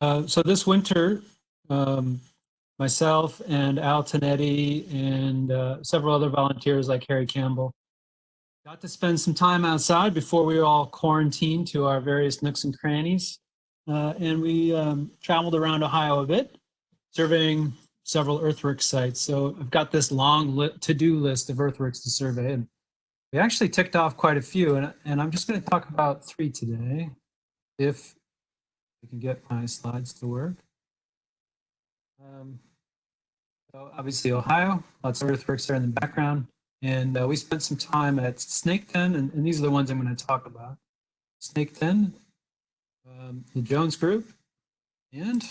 So this winter, myself and Al Tonetti and several other volunteers like Harry Campbell got to spend some time outside before we were all quarantined to our various nooks and crannies. And we traveled around Ohio a bit, surveying several earthwork sites. So I've got this long to-do list of earthworks to survey, and we actually ticked off quite a few. And I'm just going to talk about 3 today, if I can get my slides to work. So obviously Ohio, lots of earthworks there in the background. And we spent some time at Snake Den, and these are the ones I'm going to talk about. Snake Den, the Jones Group, and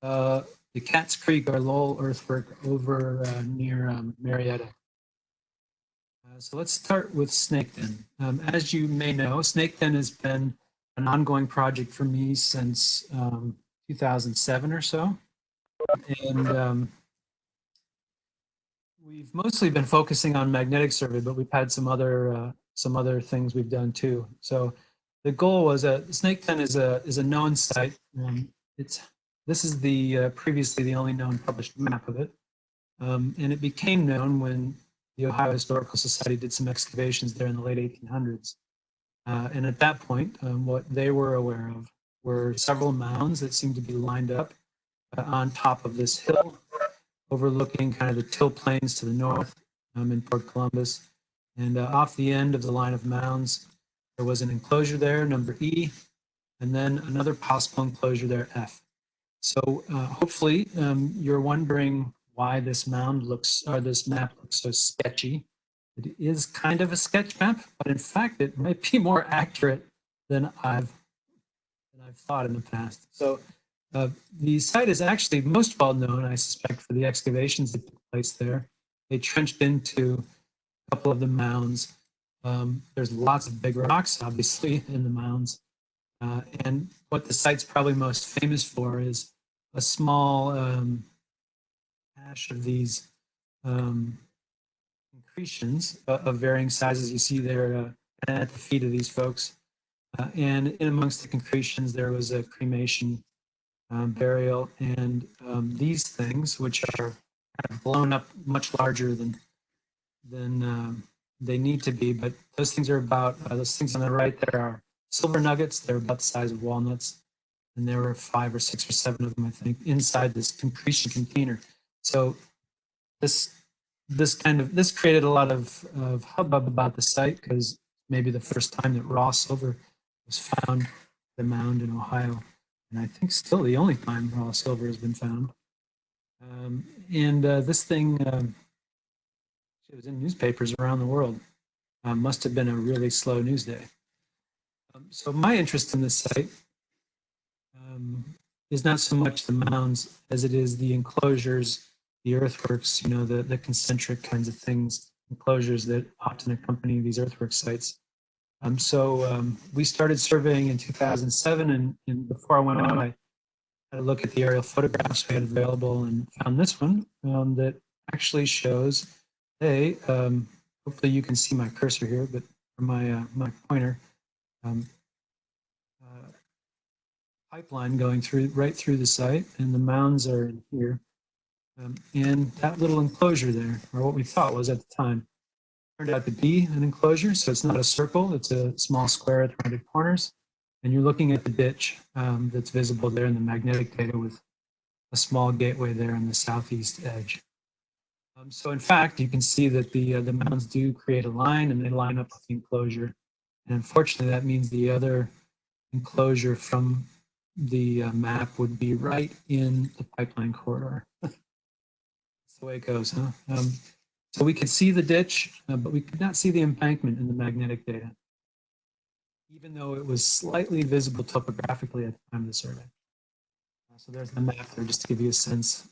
the Cat's Creek, our Lowell earthwork over near Marietta. So let's start with Snake Den. As you may know, Snake Den has been an ongoing project for me since 2007 or so. And we've mostly been focusing on magnetic survey, but we've had some other things we've done too. So the goal was Snake Den is a known site. This is the previously the only known published map of it, and it became known when the Ohio Historical Society did some excavations there in the late 1800s. And at that point, what they were aware of were several mounds that seemed to be lined up on top of this hill, overlooking kind of the Till Plains to the north in Port Columbus. And off the end of the line of mounds, there was an enclosure there, number E, and then another possible enclosure there, F. So hopefully you're wondering why this map looks so sketchy. It is kind of a sketch map, but in fact, it might be more accurate than I've thought in the past. So the site is actually most well known, I suspect, for the excavations that took place there. They trenched into a couple of the mounds. There's lots of big rocks, obviously, in the mounds. And what the site's probably most famous for is a small hash of these concretions of varying sizes. You see there at the feet of these folks. And in amongst the concretions, there was a cremation burial, and these things, which are kind of blown up much larger than they need to be, but those things are about, those things on the right there are silver nuggets. They're about the size of walnuts, and there were 5 or 6 or 7 of them, I think, inside this concretion container. So this created a lot of hubbub about the site, because maybe the first time that raw silver was found at a mound in Ohio, and I think still the only time raw silver has been found. This thing, it was in newspapers around the world. Must have been a really slow news day. So my interest in this site is not so much the mounds as it is the enclosures, the earthworks, you know, the concentric kinds of things, enclosures that often accompany these earthwork sites. We started surveying in 2007, and before I went on, I had a look at the aerial photographs we had available and found this one that actually shows, hey, hopefully you can see my cursor here, but my pointer, pipeline going right through the site, and the mounds are in here. And that little enclosure there, or what we thought was at the time, turned out to be an enclosure. So it's not a circle, it's a small square at the rounded corners. And you're looking at the ditch that's visible there in the magnetic data, with a small gateway there on the southeast edge. So in fact, you can see that the mounds do create a line, and they line up with the enclosure. And unfortunately, that means the other enclosure from the map would be right in the pipeline corridor. That's the way it goes, huh? So we could see the ditch, but we could not see the embankment in the magnetic data, even though it was slightly visible topographically at the time of the survey. So there's the map there, just to give you a sense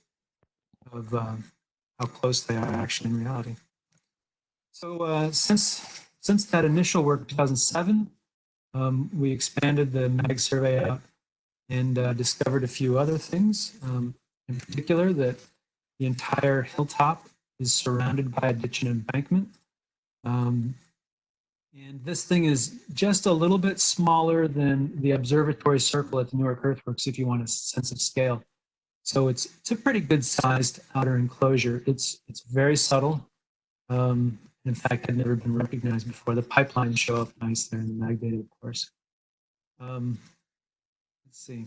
of how close they are actually in reality. So since that initial work in 2007, we expanded the mag survey out and discovered a few other things, in particular that the entire hilltop is surrounded by a ditch and embankment. And this thing is just a little bit smaller than the observatory circle at the Newark Earthworks, if you want a sense of scale. So it's a pretty good sized outer enclosure. It's very subtle. In fact, had never been recognized before. The pipelines show up nice there in the mag data, of course. Let's see.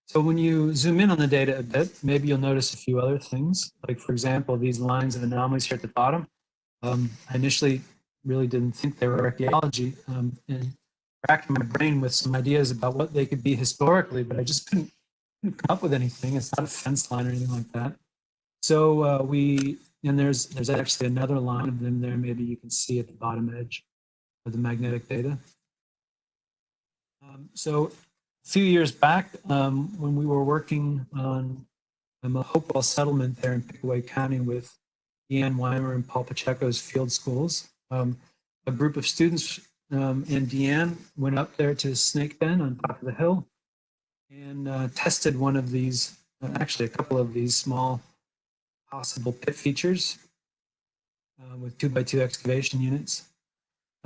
So when you zoom in on the data a bit, maybe you'll notice a few other things. Like, for example, these lines of anomalies here at the bottom. I initially really didn't think they were archaeology, and racking my brain with some ideas about what they could be historically, but I just couldn't come up with anything. It's not a fence line or anything like that. So and there's actually another line of them there. Maybe you can see at the bottom edge of the magnetic data. So a few years back, when we were working on a Hopewell settlement there in Pickaway County with Deanne Weimer and Paul Pacheco's field schools, a group of students and Deanne went up there to Snake Den on top of the hill and tested one of these, actually a couple of these small possible pit features with 2x2 excavation units.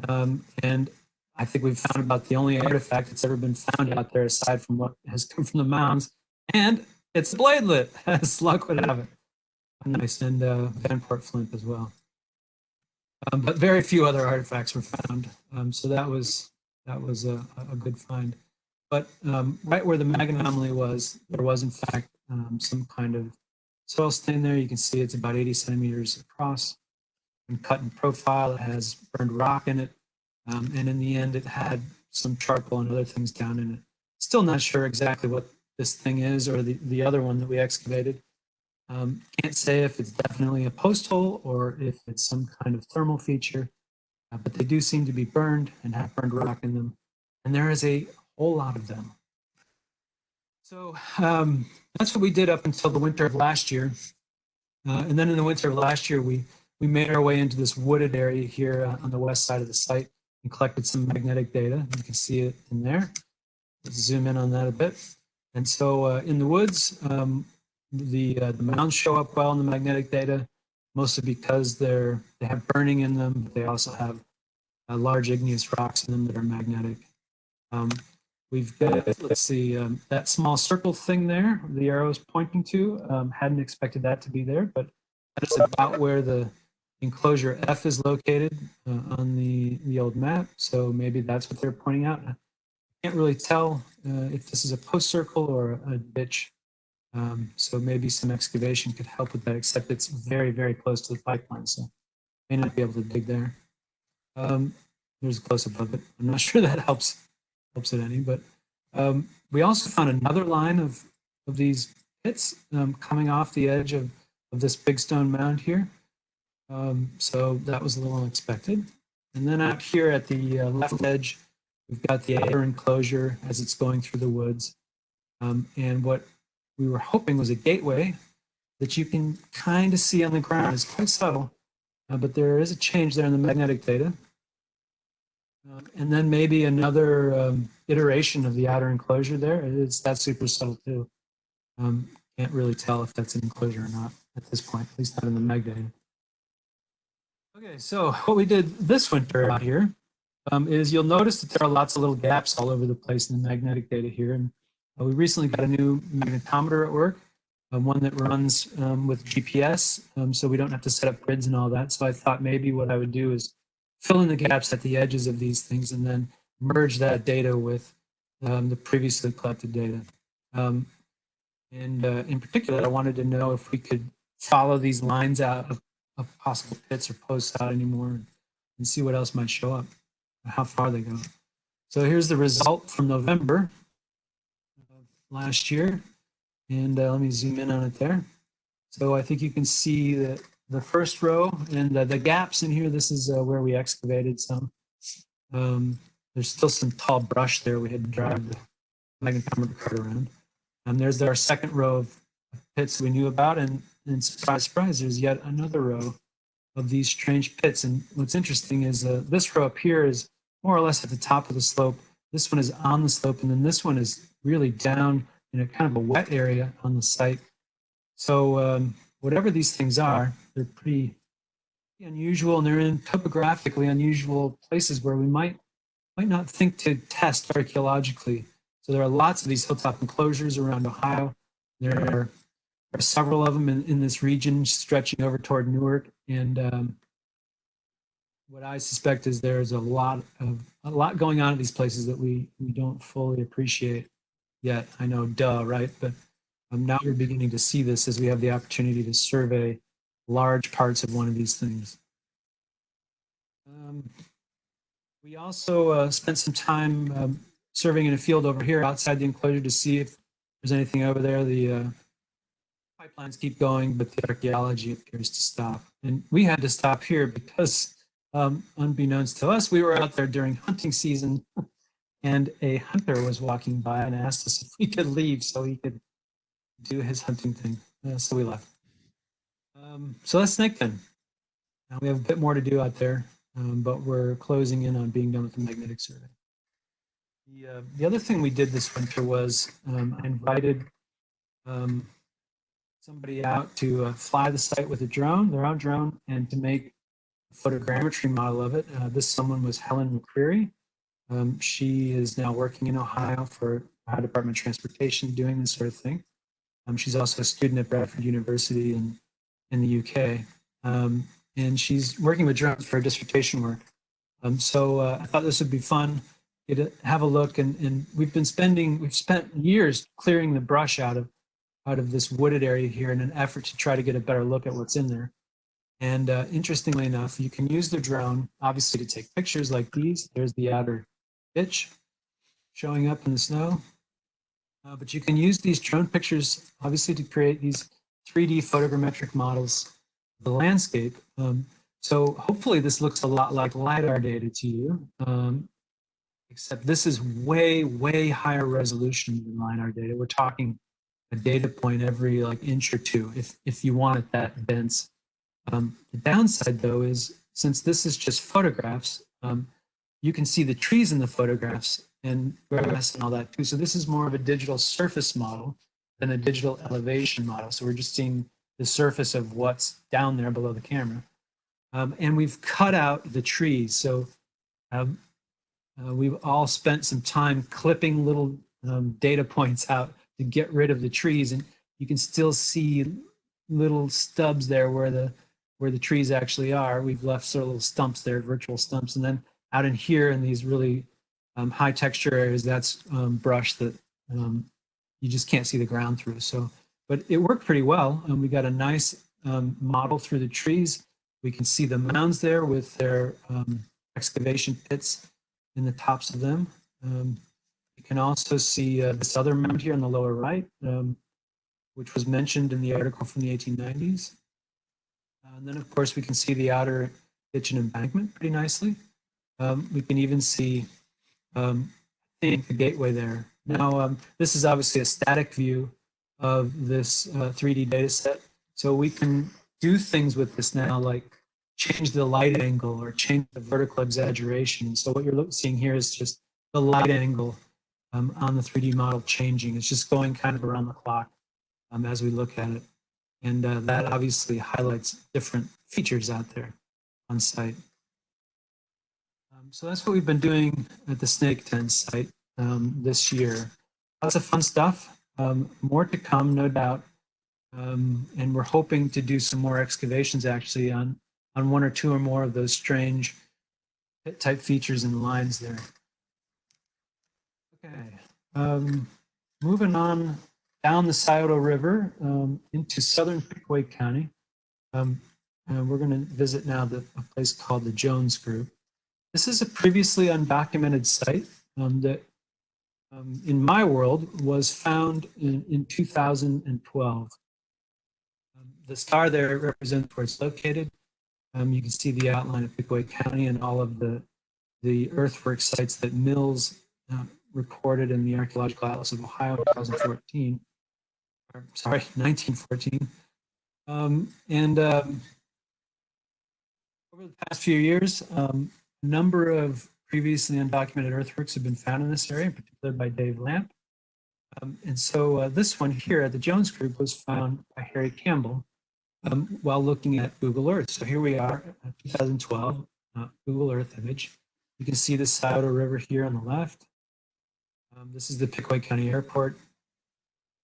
And I think we've found about the only artifact that's ever been found out there aside from what has come from the mounds, and it's bladelet, as luck would have it. Nice, and Vanport flint as well. But very few other artifacts were found, so that was a good find. But right where the mag anomaly was, there was in fact some kind of soil stain there. You can see it's about 80 centimeters across and cut in profile. It has burned rock in it, and in the end, it had some charcoal and other things down in it. Still not sure exactly what this thing is or the other one that we excavated. Can't say if it's definitely a post hole or if it's some kind of thermal feature, but they do seem to be burned and have burned rock in them. And there is a whole lot of them. So that's what we did up until the winter of last year. And then in the winter of last year, we made our way into this wooded area here on the west side of the site and collected some magnetic data. You can see it in there. Let's zoom in on that a bit. And so in the woods, the mounds show up well in the magnetic data, mostly because they have burning in them, but they also have large igneous rocks in them that are magnetic. We've got, let's see, that small circle thing there, the arrow is pointing to, hadn't expected that to be there, but that's about where the enclosure F is located on the old map, so maybe that's what they're pointing out. I can't really tell if this is a post circle or a ditch. So maybe some excavation could help with that, except it's very, very close to the pipeline, so may not be able to dig there. There's a close-up of it. I'm not sure that helps it any, but we also found another line of these pits coming off the edge of this big stone mound here. So that was a little unexpected. And then out here at the left edge, we've got the outer enclosure as it's going through the woods. And what we were hoping was a gateway that you can kind of see on the ground. It's quite subtle, but there is a change there in the magnetic data. And then maybe another iteration of the outer enclosure there. That's super subtle too. Can't really tell if that's an enclosure or not at this point, at least not in the mag data. Okay, so what we did this winter out here is you'll notice that there are lots of little gaps all over the place in the magnetic data here. And we recently got a new magnetometer at work, one that runs with GPS, so we don't have to set up grids and all that. So I thought maybe what I would do is fill in the gaps at the edges of these things and then merge that data with the previously collected data. And in particular, I wanted to know if we could follow these lines out of possible pits or posts out anymore and see what else might show up, how far they go. So here's the result from November of last year. And let me zoom in on it there. So I think you can see that the first row and the gaps in here, this is where we excavated some. There's still some tall brush there. We had to drive the magnetometer cart around. And there's our second row of pits we knew about. And surprise, surprise, there's yet another row of these strange pits. And what's interesting is this row up here is more or less at the top of the slope. This one is on the slope. And then this one is really down in a kind of a wet area on the site. So whatever these things are, they're pretty unusual, and they're in topographically unusual places where we might not think to test archaeologically. So there are lots of these hilltop enclosures around Ohio. There are several of them in this region stretching over toward Newark. And what I suspect is there's a lot going on at these places that we don't fully appreciate yet. I know, duh, right? But now we're beginning to see this as we have the opportunity to survey large parts of one of these things. We also spent some time surveying in a field over here outside the enclosure to see if there's anything over there. The pipelines keep going, but the archaeology appears to stop. And we had to stop here because, unbeknownst to us, we were out there during hunting season, and a hunter was walking by and asked us if we could leave so he could do his hunting thing. So we left. So that's Snake Pen. Now we have a bit more to do out there, but we're closing in on being done with the magnetic survey. The other thing we did this winter was I invited somebody out to fly the site with a drone, their own drone, and to make a photogrammetry model of it. This someone was Helen McCreary. She is now working in Ohio for Ohio Department of Transportation doing this sort of thing. She's also a student at Bradford University in the UK. And she's working with drones for her dissertation work. So I thought this would be fun to have a look. And we've spent years clearing the brush out of this wooded area here in an effort to try to get a better look at what's in there. And interestingly enough, you can use the drone, obviously, to take pictures like these. There's the outer ditch showing up in the snow. But you can use these drone pictures, obviously, to create these 3D photogrammetric models of the landscape. So hopefully this looks a lot like LiDAR data to you, except this is way, way higher resolution than LiDAR data. We're talking a data point every inch or two if you want it that dense. The downside, though, is since this is just photographs, you can see the trees in the photographs and grass and all that too. So this is more of a digital surface model than a digital elevation model. So we're just seeing the surface of what's down there below the camera. And we've cut out the trees. So we've all spent some time clipping little data points out to get rid of the trees. And you can still see little stubs there where the trees actually are. We've left sort of little stumps there, virtual stumps. And then out in here in these really high texture areas, that's brush that you just can't see the ground through. So, but it worked pretty well. We got a nice model through the trees. We can see the mounds there with their excavation pits in the tops of them. You can also see this other mound here on the lower right, which was mentioned in the article from the 1890s. And then, of course, we can see the outer ditch and embankment pretty nicely. We can even see the gateway there. Now, this is obviously a static view of this 3D data set. So we can do things with this now, like change the light angle or change the vertical exaggeration. So what you're seeing here is just the light angle on the 3D model changing. It's just going kind of around the clock as we look at it. And that obviously highlights different features out there on site. So that's what we've been doing at the Snake Tent site this year. Lots of fun stuff. More to come, no doubt. And we're hoping to do some more excavations actually on one or two or more of those strange pit-type features and lines there. Okay, moving on down the Scioto River into southern Pickaway County. We're going to visit now a place called the Jones Group. This is a previously undocumented site that, in my world, was found in 2012. The star there represents where it's located. You can see the outline of Pickaway County and all of the earthwork sites that Mills recorded in the Archaeological Atlas of Ohio in 2014. Or, sorry, 1914. Over the past few years, a number of previously undocumented earthworks have been found in this area, in particular by Dave Lamp. And so this one here at the Jones Group was found by Harry Campbell. while looking at Google Earth. So here we are, 2012 Google Earth image. You can see the Scioto River here on the left. This is the Pickaway County Airport.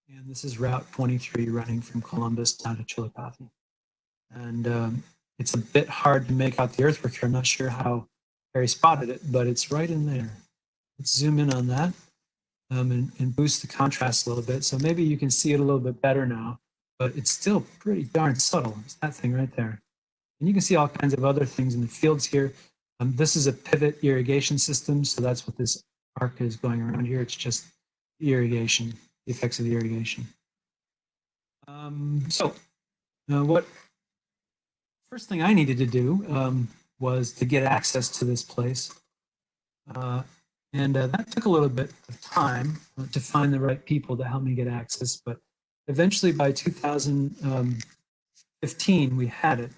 And this is Route 23 running from Columbus down to Chillicothe. And it's a bit hard to make out the earthwork here. I'm not sure how Harry spotted it, but it's right in there. Let's zoom in on that and boost the contrast a little bit. So maybe you can see it a little bit better now, but it's still pretty darn subtle. It's that thing right there. And you can see all kinds of other things in the fields here. This is a pivot irrigation system, so that's what this arc is going around here. It's just irrigation, the effects of the irrigation. What first thing I needed to do was to get access to this place. And that took a little bit of time to find the right people to help me get access. But eventually by 2015, we had it.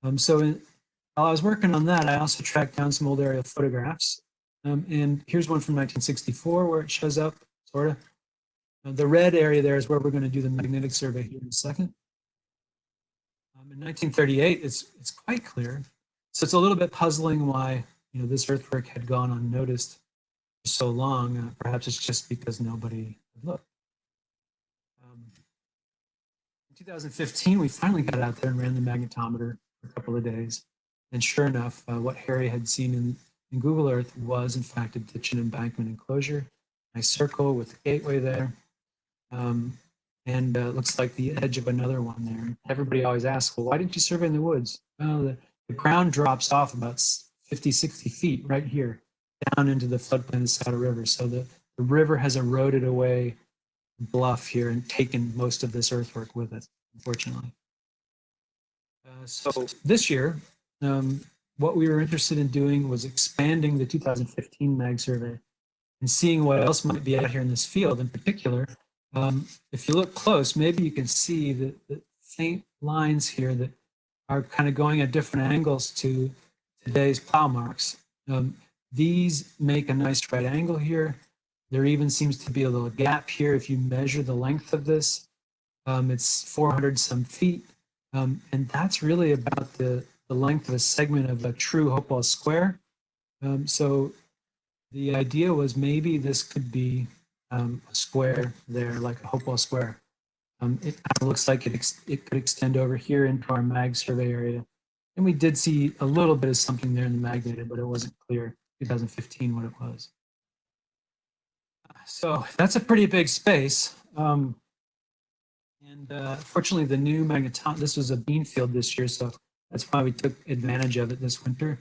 While I was working on that, I also tracked down some old aerial photographs. And here's one from 1964 where it shows up, sort of. The red area there is where we're going to do the magnetic survey here in a second. In 1938, it's quite clear. So it's a little bit puzzling why this earthwork had gone unnoticed for so long. Perhaps it's just because nobody had looked. In 2015, we finally got out there and ran the magnetometer for a couple of days. And sure enough, what Harry had seen in Google Earth was in fact a ditch and embankment enclosure. Nice circle with a gateway there. And looks like the edge of another one there. Everybody always asks, well, why didn't you survey in the woods? Well, the ground drops off about 50, 60 feet right here down into the floodplain of the Scioto River. So the river has eroded away the bluff here and taken most of this earthwork with it, unfortunately. So this year, what we were interested in doing was expanding the 2015 mag survey and seeing what else might be out here in this field. In particular, if you look close, maybe you can see the faint lines here that are kind of going at different angles to today's plow marks. These make a nice right angle here. There even seems to be a little gap here. If you measure the length of this, it's 400 some feet. And that's really about the length of a segment of a true Hopewell square. So the idea was maybe this could be a square there, like a Hopewell square. It looks like it could extend over here into our mag survey area. And we did see a little bit of something there in the mag data, but it wasn't clear 2015 what it was. So that's a pretty big space. Fortunately, the new magnetometer, this was a bean field this year, so that's why we took advantage of it this winter.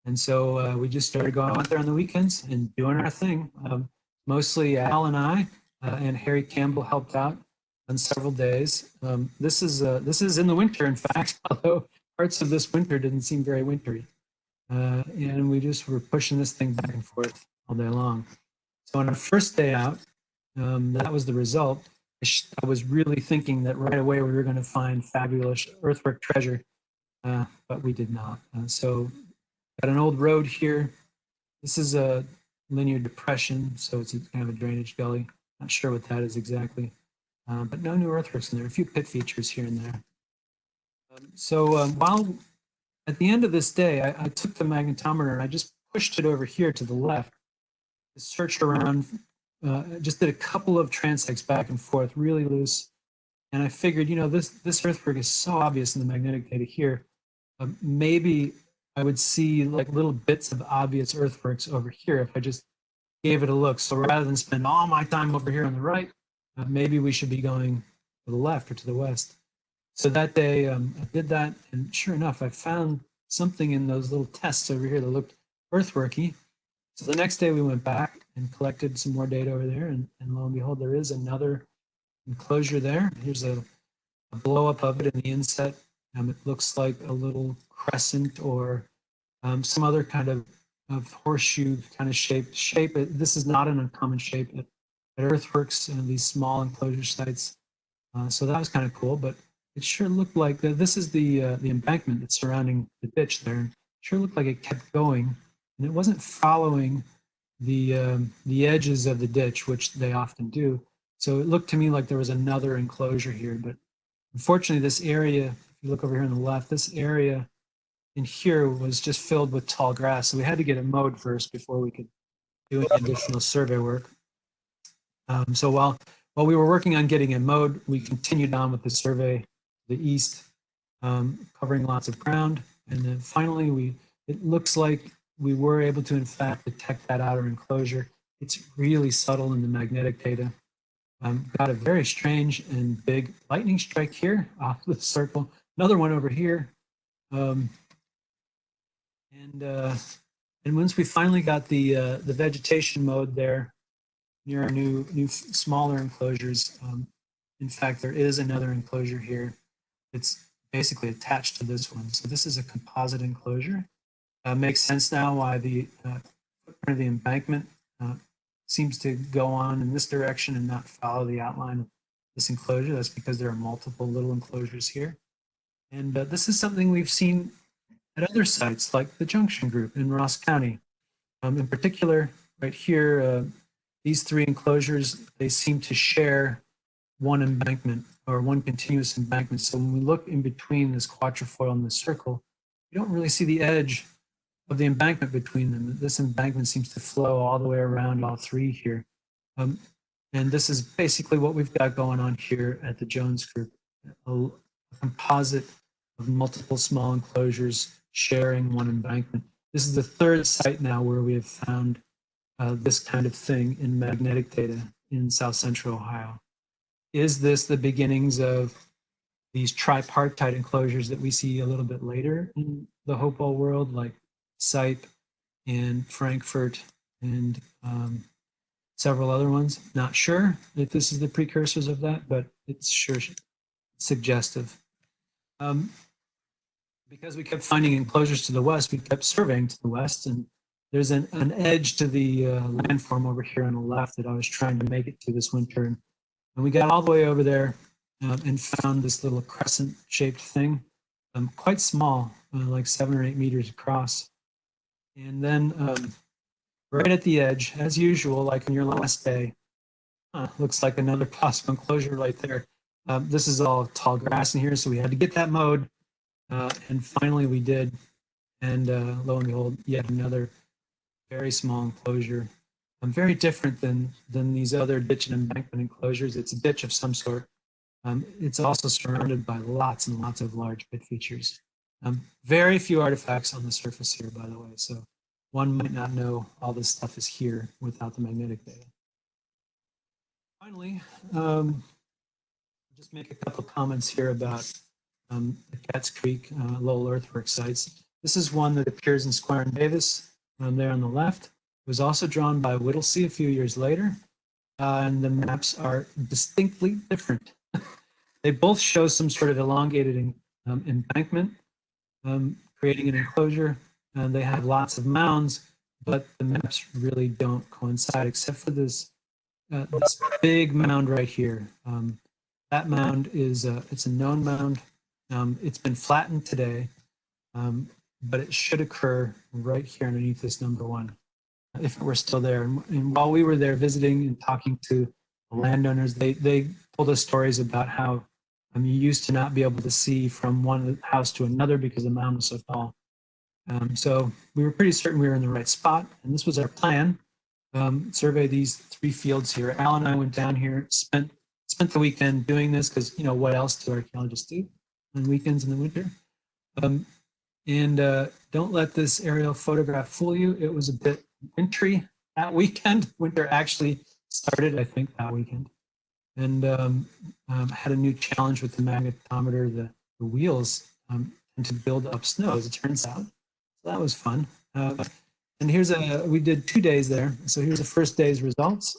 And so we just started going out there on the weekends and doing our thing. Mostly Al and I and Harry Campbell helped out on several days. This is in the winter, in fact, although parts of this winter didn't seem very wintry. And we just were pushing this thing back and forth all day long. So on our first day out, that was the result. I was really thinking that right away we were going to find fabulous earthwork treasure, but we did not. So got an old road here. This is a linear depression, so it's kind of a drainage gully. Not sure what that is exactly, but no new earthworks in there. A few pit features here and there. While at the end of this day, I took the magnetometer and I just pushed it over here to the left to search around. Just did a couple of transects back and forth, really loose. And I figured, this earthwork is so obvious in the magnetic data here. Maybe I would see like little bits of obvious earthworks over here if I just gave it a look. So rather than spend all my time over here on the right, maybe we should be going to the left or to the west. So that day I did that, and sure enough, I found something in those little tests over here that looked earthworky. So the next day we went back and collected some more data over there, and lo and behold, there is another enclosure there. Here's a blow up of it in the inset. It looks like a little crescent or some other kind of horseshoe kind of shape. This is not an uncommon shape at earthworks and these small enclosure sites. So that was kind of cool, but it sure looked like this is the embankment that's surrounding the ditch there. It sure looked like it kept going, and it wasn't following the edges of the ditch, which they often do. So it looked to me like there was another enclosure here, but unfortunately this area, if you look over here on the left, this area in here was just filled with tall grass. So we had to get it mowed first before we could do any additional survey work. So while we were working on getting it mowed, we continued on with the survey to the east, covering lots of ground. And then finally, it looks like we were able to, in fact, detect that outer enclosure. It's really subtle in the magnetic data. Got a very strange and big lightning strike here off the circle. Another one over here. And once we finally got the vegetation mode there near our new smaller enclosures, in fact, there is another enclosure here. It's basically attached to this one. So this is a composite enclosure. Makes sense now why the footprint of the embankment seems to go on in this direction and not follow the outline of this enclosure. That's because there are multiple little enclosures here. And this is something we've seen at other sites like the Junction Group in Ross County. In particular, right here, these three enclosures, they seem to share one embankment or one continuous embankment. So when we look in between this quatrefoil and this circle, you don't really see the edge of the embankment between them. This embankment seems to flow all the way around all three here. And this is basically what we've got going on here at the Jones Group, a composite of multiple small enclosures sharing one embankment. This is the third site now where we have found this kind of thing in magnetic data in South Central Ohio. Is this the beginnings of these tripartite enclosures that we see a little bit later in the Hopewell world, like Sipe and Frankfurt and several other ones? Not sure if this is the precursors of that, but it's sure suggestive. Because we kept finding enclosures to the west, we kept surveying to the west, and there's an edge to the landform over here on the left that I was trying to make it to this winter. And we got all the way over there and found this little crescent-shaped thing, quite small, like 7 or 8 meters across. And then right at the edge, as usual, like on your last day, looks like another possible enclosure right there. This is all tall grass in here, so we had to get that mowed. And finally we did. And lo and behold, yet another very small enclosure. Very different than these other ditch and embankment enclosures. It's a ditch of some sort. It's also surrounded by lots and lots of large pit features. Very few artifacts on the surface here, by the way. So one might not know all this stuff is here without the magnetic data. Finally, I'll just make a couple comments here about the Cats Creek Lowell Earthwork sites. This is one that appears in Squire and Davis there on the left. It was also drawn by Whittlesey a few years later, and the maps are distinctly different. They both show some sort of elongated embankment, creating an enclosure, and they have lots of mounds, but the maps really don't coincide, except for this big mound right here. That mound is it's a known mound. It's been flattened today, but it should occur right here underneath this number 1, if it were still there. And while we were there visiting and talking to the landowners, they told us stories about how you used to not be able to see from one house to another because the mound was so tall. So we were pretty certain we were in the right spot, and this was our plan. Survey these 3 fields here. Al and I went down here, spent the weekend doing this because, you know, what else do archaeologists do on weekends in the winter? Don't let this aerial photograph fool you. It was a bit wintry that weekend. Winter actually started, I think, that weekend. And had a new challenge with the magnetometer. The wheels tend to build up snow, as it turns out. So that was fun. And here's we did 2 days there. So here's the first day's results.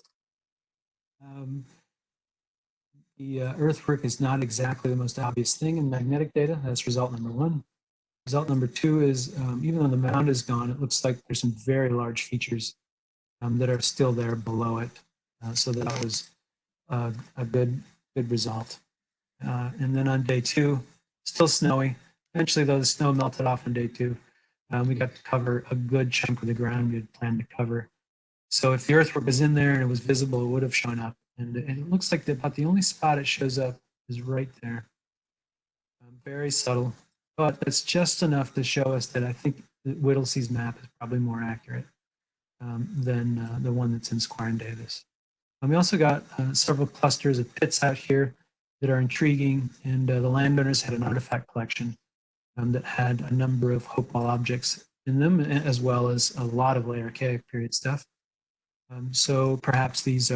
The earthwork is not exactly the most obvious thing in magnetic data. That's result number 1. Result number 2 is, even though the mound is gone, it looks like there's some very large features that are still there below it. So that was a good result. And then on day 2, still snowy. Eventually, though, the snow melted off on day 2. We got to cover a good chunk of the ground we had planned to cover. So if the earthwork was in there and it was visible, it would have shown up. And it looks like about the only spot it shows up is right there. very subtle, but it's just enough to show us that I think that Whittlesey's map is probably more accurate than the one that's in Squire and Davis. We also got several clusters of pits out here that are intriguing, and the landowners had an artifact collection that had a number of Hopewell objects in them, as well as a lot of late Archaic period stuff. So perhaps these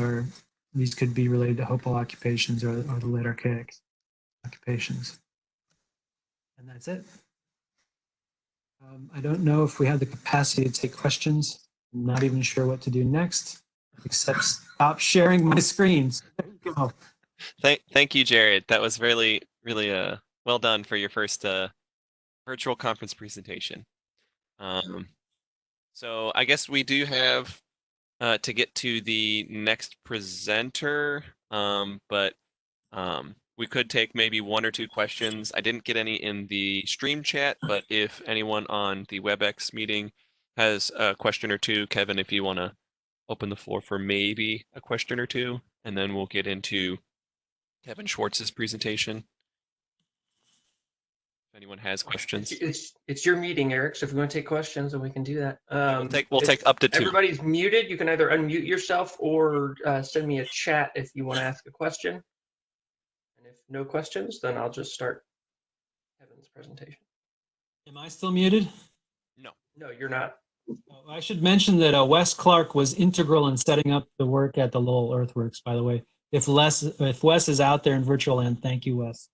could be related to Hopewell occupations or the late Archaic occupations. And that's it. I don't know if we have the capacity to take questions. I'm not even sure what to do next, except stop sharing my screens. There you go. Thank you, Jarrod. That was really well done for your first virtual conference presentation. So I guess we do have to get to the next presenter, but we could take maybe 1 or 2 questions. I didn't get any in the stream chat, but if anyone on the WebEx meeting has a question or two, Kevin, if you want to open the floor for maybe a question or two, and then we'll get into Kevin Schwartz's presentation. If anyone has questions. It's your meeting, Eric, so if you want to take questions, then we can do that. We'll take up to 2. Everybody's muted. You can either unmute yourself or send me a chat if you want to ask a question. And if no questions, then I'll just start Kevin's presentation. Am I still muted? No. No, you're not. I should mention that Wes Clark was integral in setting up the work at the Lowell Earthworks, by the way. If Wes is out there in virtual land, thank you, Wes.